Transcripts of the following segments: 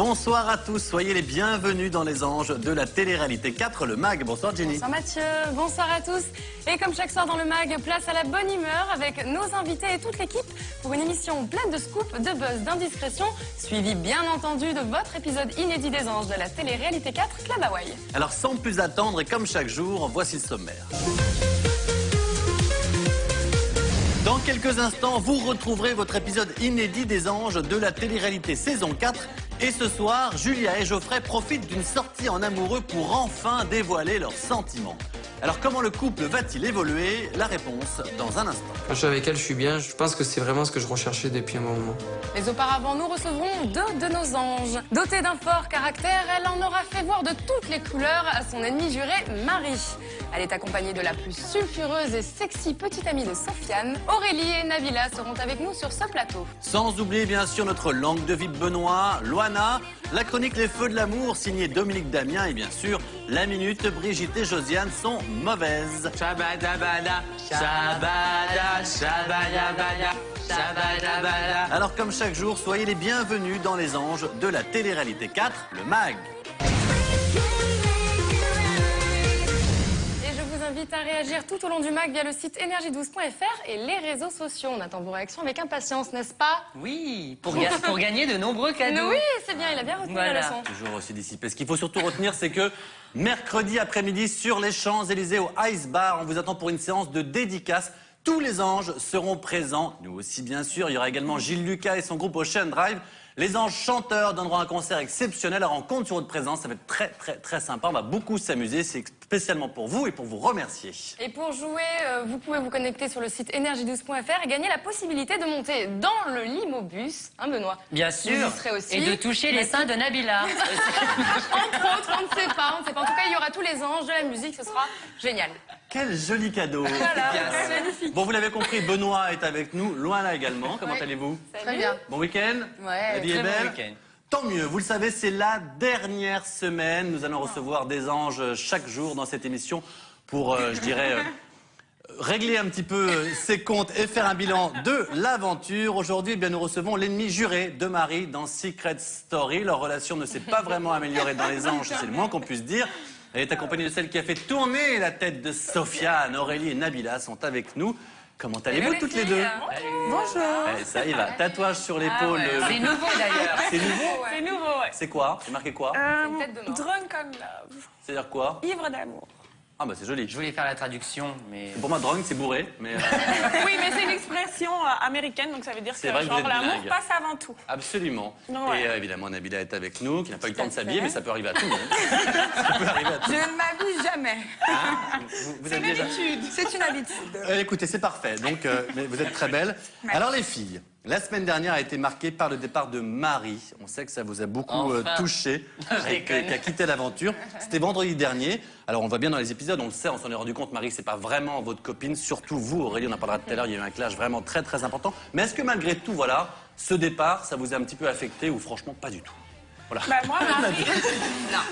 Bonsoir à tous, soyez les bienvenus dans les anges de la télé-réalité 4, le MAG. Bonsoir Jenny. Bonsoir Mathieu, bonsoir à tous. Et comme chaque soir dans le MAG, place à la bonne humeur avec nos invités et toute l'équipe pour une émission pleine de scoops, de buzz, d'indiscrétion, suivie bien entendu de votre épisode inédit des anges de la télé-réalité 4, Club Hawaii. Alors sans plus attendre et comme chaque jour, voici le sommaire. Dans quelques instants, vous retrouverez votre épisode inédit des anges de la télé-réalité saison 4. Et ce soir, Julia et Geoffrey profitent d'une sortie en amoureux pour enfin dévoiler leurs sentiments. Alors comment le couple va-t-il évoluer? La réponse dans un instant. Quand je suis avec elle, je suis bien. Je pense que c'est vraiment ce que je recherchais depuis un moment. Mais auparavant, nous recevrons deux de nos anges. Dotée d'un fort caractère, elle en aura fait voir de toutes les couleurs à son ennemie juré, Marie. Elle est accompagnée de la plus sulfureuse et sexy petite amie de Sofiane. Aurélie et Nabila seront avec nous sur ce plateau. Sans oublier bien sûr notre langue de vie Benoît, Loana, la chronique Les Feux de l'amour signée Dominique Damien et bien sûr la minute Brigitte et Josiane sont mauvaises. Shabadabada, shabada, shabadabada, shabadabada. Alors comme chaque jour, soyez les bienvenus dans les anges de la télé-réalité 4, le MAG. Invite à réagir tout au long du MAG via le site energie12.fr et les réseaux sociaux. On attend vos réactions avec impatience, n'est-ce pas? Oui, pour gagner de nombreux cadeaux. Oui, c'est bien, il a bien retenu la leçon. Toujours aussi dissipé. Ce qu'il faut surtout retenir, c'est que mercredi après-midi, sur les Champs-Élysées au Ice Bar, on vous attend pour une séance de dédicace. Tous les anges seront présents, nous aussi bien sûr. Il y aura également Gilles Lucas et son groupe Ocean Drive. Les anges chanteurs donneront un concert exceptionnel. Alors on compte sur votre présence, ça va être très sympa. On va beaucoup s'amuser, c'est spécialement pour vous et pour vous remercier. Et pour jouer, vous pouvez vous connecter sur le site energie12.fr et gagner la possibilité de monter dans le Limobus, hein Benoît? Bien sûr, vous y serez aussi. et de toucher les seins de Nabila. Entre autres, on ne sait pas, En tout cas, il y aura tous les anges de la musique, ce sera génial. Quel joli cadeau. Voilà, c'est magnifique. Bon, vous l'avez compris, Benoît est avec nous, Loana également. Comment allez-vous? Très bien. Bon week-end? Ouais, la vie est très bon belle? week-end. Tant mieux, vous le savez, c'est la dernière semaine. Nous allons recevoir des anges chaque jour dans cette émission pour, je dirais, régler un petit peu ses comptes et faire un bilan de l'aventure. Aujourd'hui, eh bien, nous recevons l'ennemi juré de Marie dans Secret Story. Leur relation ne s'est pas vraiment améliorée dans les anges, c'est le moins qu'on puisse dire. Elle est accompagnée de celle qui a fait tourner la tête de Sofiane. Aurélie et Nabila sont avec nous. Comment allez-vous toutes les deux? Bonjour. Eh, ça y va, tatouage sur l'épaule. C'est nouveau d'ailleurs. C'est nouveau? C'est nouveau, ouais. C'est quoi? C'est marqué quoi? une tête de mort. Drunk on love. C'est-à-dire quoi? Ivre d'amour. Ah bah c'est joli. Je voulais faire la traduction, mais... Pour moi, drunk, c'est bourré, mais... Oui, mais c'est une expression américaine, donc ça veut dire que C'est vrai que vous genre êtes l'amour bilingue. passe avant tout. Absolument. Ouais. Et évidemment, Nabila est avec nous, qui n'a pas eu le temps de à fait. s'habiller, mais ça peut arriver à tout le monde. Ça peut arriver à tout Je le monde. ne m'habille jamais. Vous êtes déjà... C'est une habitude. Écoutez, c'est parfait. Donc, mais vous êtes très belle. Merci. Alors, les filles, la semaine dernière a été marquée par le départ de Marie. On sait que ça vous a beaucoup Enfin. touché, qui déconne. a quitté l'aventure. C'était vendredi dernier. Alors, on voit bien dans les épisodes, on le sait, on s'en est rendu compte, Marie, c'est pas vraiment votre copine. Surtout vous, Aurélie, on en parlera tout à l'heure. Il y a eu un clash vraiment très important. Mais est-ce que malgré tout, voilà, ce départ, ça vous a un petit peu affecté ou franchement pas du tout? Voilà. Bah moi, Marie,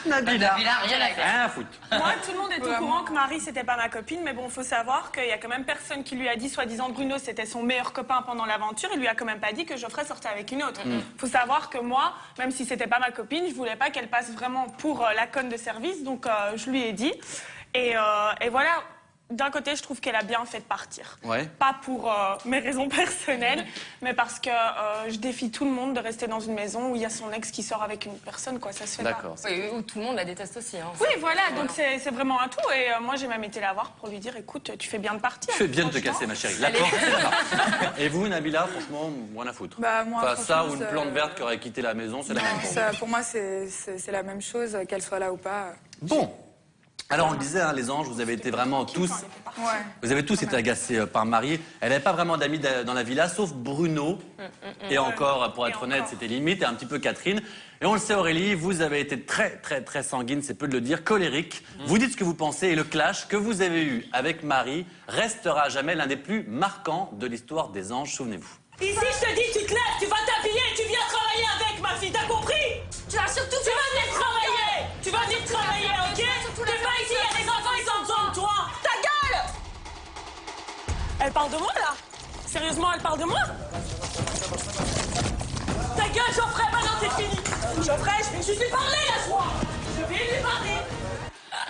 Nabila. Nabila, rien à faire. Rien à foutre. moi, tout le monde est au courant que Marie, c'était pas ma copine, mais bon, faut savoir qu'il y a quand même personne qui lui a dit, soi-disant Bruno, c'était son meilleur copain pendant l'aventure. Il lui a quand même pas dit que Geoffrey sortait avec une autre. Faut savoir que moi, même si c'était pas ma copine, je voulais pas qu'elle passe vraiment pour la conne de service, donc je lui ai dit. Et voilà. D'un côté, je trouve qu'elle a bien fait de partir. Ouais. Pas pour mes raisons personnelles, mais parce que je défie tout le monde de rester dans une maison où il y a son ex qui sort avec une personne, quoi. Ça se fait pas. D'accord. Oui, où tout le monde la déteste aussi. Oui, voilà, donc c'est vraiment un tout. Et moi, j'ai même été la voir pour lui dire, écoute, tu fais bien de partir. Tu fais bien de te franchement. casser, ma chérie. La porte, c'est là-bas. Et vous, Nabila, franchement, rien à foutre. Bah, moi, Enfin, ça ou franchement, une plante verte qui aurait quitté la maison, c'est la même chose. Ça, pour moi, c'est la même chose, qu'elle soit là ou pas. Bon. Alors, on le disait, hein, les anges, vous avez été vraiment tous... Ouais. Vous avez tous été agacés par Marie. Elle n'avait pas vraiment d'amis dans la villa, sauf Bruno. Et encore, pour être honnête, c'était limite, et un petit peu Catherine. Et on le sait, Aurélie, vous avez été très sanguine, c'est peu de le dire, colérique. Vous dites ce que vous pensez, et le clash que vous avez eu avec Marie restera à jamais l'un des plus marquants de l'histoire des anges, souvenez-vous. Ici, je te dis, tu te lèves, tu vas t'habiller et tu viens travailler avec ma fille, t'as compris? Tu vas surtout venir travailler. Tu vas venir travailler, ok? T'es pas ici, il y a des enfants, ils ont besoin de toi. Ta gueule! Elle parle de moi, là? Sérieusement, elle parle de moi? Ta gueule, Geoffrey, maintenant c'est fini. Geoffrey, je vais juste lui parler, laisse-moi. Je vais lui parler.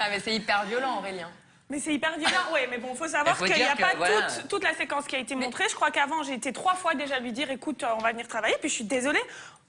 Ah, mais c'est hyper violent, Aurélien. Mais c'est hyper violent, oui, mais bon, faut savoir faut qu'il n'y a dire pas que, voilà. toute la séquence qui a été montrée. Je crois qu'avant, j'ai été 3 fois déjà lui dire, écoute, on va venir travailler, puis je suis désolée,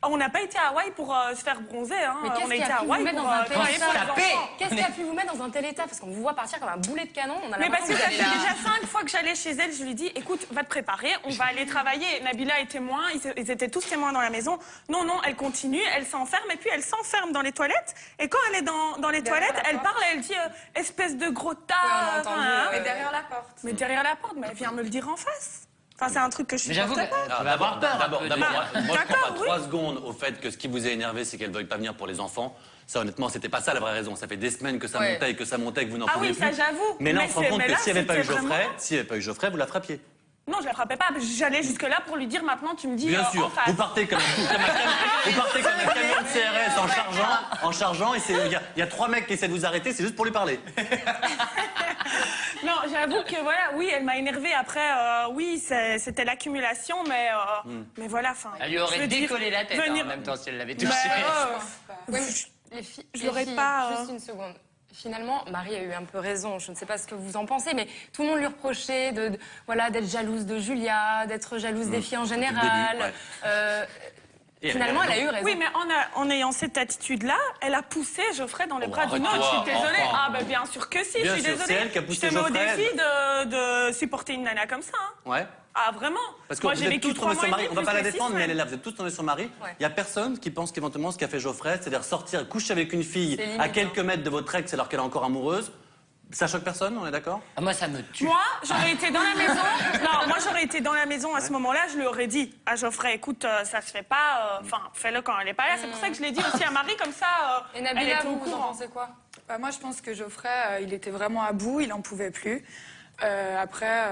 on n'a pas été à Hawaï pour se faire bronzer, hein. Mais qu'est-ce On a qui été a à pu vous Hawaï mettre pour dans un travailler tel pour les état enfants. Qu'est-ce qui a pu vous mettre dans un tel état? Parce qu'on vous voit partir comme un boulet de canon. On a Mais parce que l'impression ça vous fait allez déjà 5 fois que j'allais chez elle, je lui dis, écoute, va te préparer, on va aller travailler. Nabila est témoin, ils étaient tous témoins dans la maison. Non, non, elle continue, elle s'enferme, et puis elle s'enferme dans les toilettes. Et quand elle est dans les Derrière toilettes, la elle porte. parle, elle dit, espèce de gros tas. on a entendu, hein. Mais derrière la porte. Mais derrière la porte, mais elle vient me le dire en face. Enfin, c'est un truc que je Mais j'avoue supporte que pas. tu vas avoir peur. D'abord, un peu de- moi je D'accord, crois pas oui. 3 secondes au fait que ce qui vous a énervé, c'est qu'elle veuille pas venir pour les enfants. Ça, honnêtement, c'était pas ça la vraie raison. Ça fait des semaines que ça Ouais. montait et que ça montait et que vous n'en Ah pouviez oui, plus. ça, j'avoue. Mais là, on Mais se rend c'est- compte mais que là, s'il n'y avait pas eu c'était Geoffrey, vraiment- vous la frappiez. Non, je la frappais pas. J'allais jusque-là pour lui dire maintenant, tu me dis Bien en sûr, face. vous partez comme un camion de CRS en chargeant et il y a 3 mecs qui essaient de vous arrêter, c'est juste pour lui parler. Non, j'avoue que voilà, oui, elle m'a énervée. Après, oui, c'était l'accumulation, mais voilà, enfin. Elle lui je aurait veux dire, décollé la tête hein, venir- en même temps si elle l'avait Bah, touché. Oui, mais les filles, je les l'aurais filles, pas, Juste une seconde. Finalement, Marie a eu un peu raison. Je ne sais pas ce que vous en pensez, mais tout le monde lui reprochait voilà, d'être jalouse de Julia, d'être jalouse des filles en général. ouais. Et Finalement, elle a eu raison. Oui, mais en ayant cette attitude-là, elle a poussé Geoffrey dans les bras d'une autre. arrête-toi, Je suis désolée. enfin. Ah, ben bien sûr que si, Bien je suis sûr, désolée. c'est elle qui a poussé Je te mets au Geoffrey. défi de supporter une nana comme ça. Hein. Ouais. Ah, vraiment. Parce que Moi, vous j'ai êtes vécu tous 3 tombés mois sur et Marie. demi, On va pas plus la les défendre, 6 mais elle est semaines. là. Vous êtes tous tombés sur Marie. Ouais. Il y a personne qui pense qu'éventuellement ce qu'a fait Geoffrey, c'est-à-dire sortir, coucher avec une fille C'est limite, à quelques mètres de votre ex alors qu'elle est encore amoureuse. Ça choque personne, on est d'accord? Ah, moi ça me tue. Moi, j'aurais été dans la maison. Non, moi, j'aurais été dans la maison à ce moment-là. Je lui aurais dit à Geoffrey, écoute, ça se fait pas. Enfin, fais-le quand elle est pas là. C'est pour ça que je l'ai dit aussi à Marie, comme ça. Et elle Nabila, était au vous en courant. pensez quoi? Bah, moi, je pense que Geoffrey, il était vraiment à bout, il en pouvait plus. Après,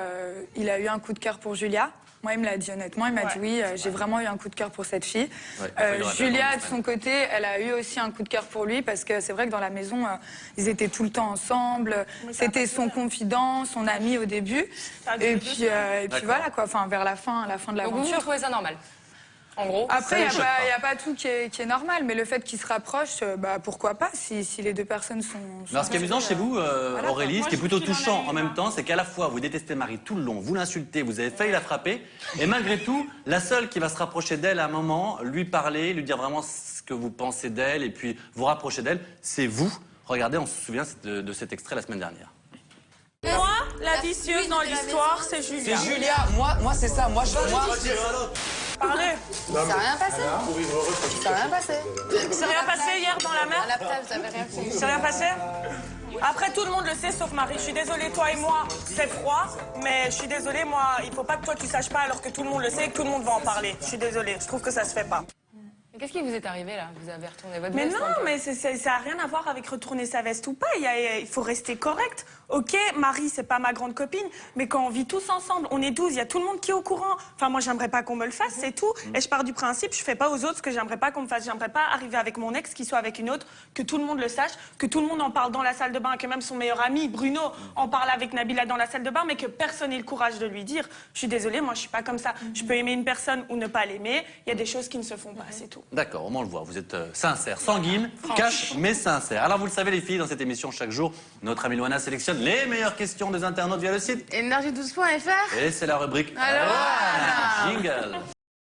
il a eu un coup de cœur pour Julia. Moi, il me l'a dit honnêtement. Il m'a Ouais. dit oui, j'ai vraiment eu un coup de cœur pour cette fille. Ouais, il aurait Julia, pas de son côté, elle a eu aussi un coup de cœur pour lui parce que c'est vrai que dans la maison, ils étaient tout le temps ensemble. C'était son confident, son ami au début. Ça a duré Et 2 puis, semaines. et puis voilà quoi. Enfin, vers la fin de Donc vous, vous l'aventure. trouvez ça normal? En gros, Après, les il choque n'y a pas tout qui est normal, mais le fait qu'ils se rapprochent, bah, pourquoi pas, si les deux personnes sont... Alors, ce qui est amusant chez vous, voilà, Aurélie, moi, ce qui est je plutôt trouve qu'il en a touchant eu, en même hein. temps, c'est qu'à la fois vous détestez Marie tout le long, vous l'insultez, vous avez failli la frapper, et malgré tout, la seule qui va se rapprocher d'elle à un moment, lui parler, lui dire vraiment ce que vous pensez d'elle, et puis vous rapprocher d'elle, c'est vous. Regardez, on se souvient de cet extrait la semaine dernière. Moi, la vicieuse dans l'histoire, c'est Julia. C'est Julia, moi c'est ça, moi Parlez. Ça n'a rien passé. Ça n'a rien passé. C'est rien passé hier dans la mer? À la table, vous avez rien fait. C'est rien passé? Après, tout le monde le sait, sauf Marie. Je suis désolée, toi et moi, c'est froid, mais je suis désolée, moi, il faut pas que toi tu saches pas alors que tout le monde le sait et que tout le monde va en parler. Je suis désolée, je trouve que ça se fait pas. Mais qu'est-ce qui vous est arrivé là? Vous avez retourné votre Mais veste non, un peu. mais ça n'a rien à voir avec retourner sa veste ou pas. Il faut rester correct. Ok, Marie, c'est pas ma grande copine, mais quand on vit tous ensemble, on est 12, il y a tout le monde qui est au courant. Enfin, moi, j'aimerais pas qu'on me le fasse, c'est tout. Et je pars du principe, je fais pas aux autres ce que j'aimerais pas qu'on me fasse. J'aimerais pas arriver avec mon ex, qu'il soit avec une autre, que tout le monde le sache, que tout le monde en parle dans la salle de bain, que même son meilleur ami, Bruno, en parle avec Nabila dans la salle de bain, mais que personne n'ait le courage de lui dire. Je suis désolée, moi, je suis pas comme ça. Je peux aimer une personne ou ne pas l'aimer. Il y a des choses qui ne se font pas, c'est tout. D'accord, on le voit, vous êtes sincère, sanguine, cash, mais sincère. Alors vous le savez les filles, dans cette émission chaque jour, notre amie Loana sélectionne les meilleures questions des internautes via le site. Énergie12.fr. Et c'est la rubrique Alors, Jingle.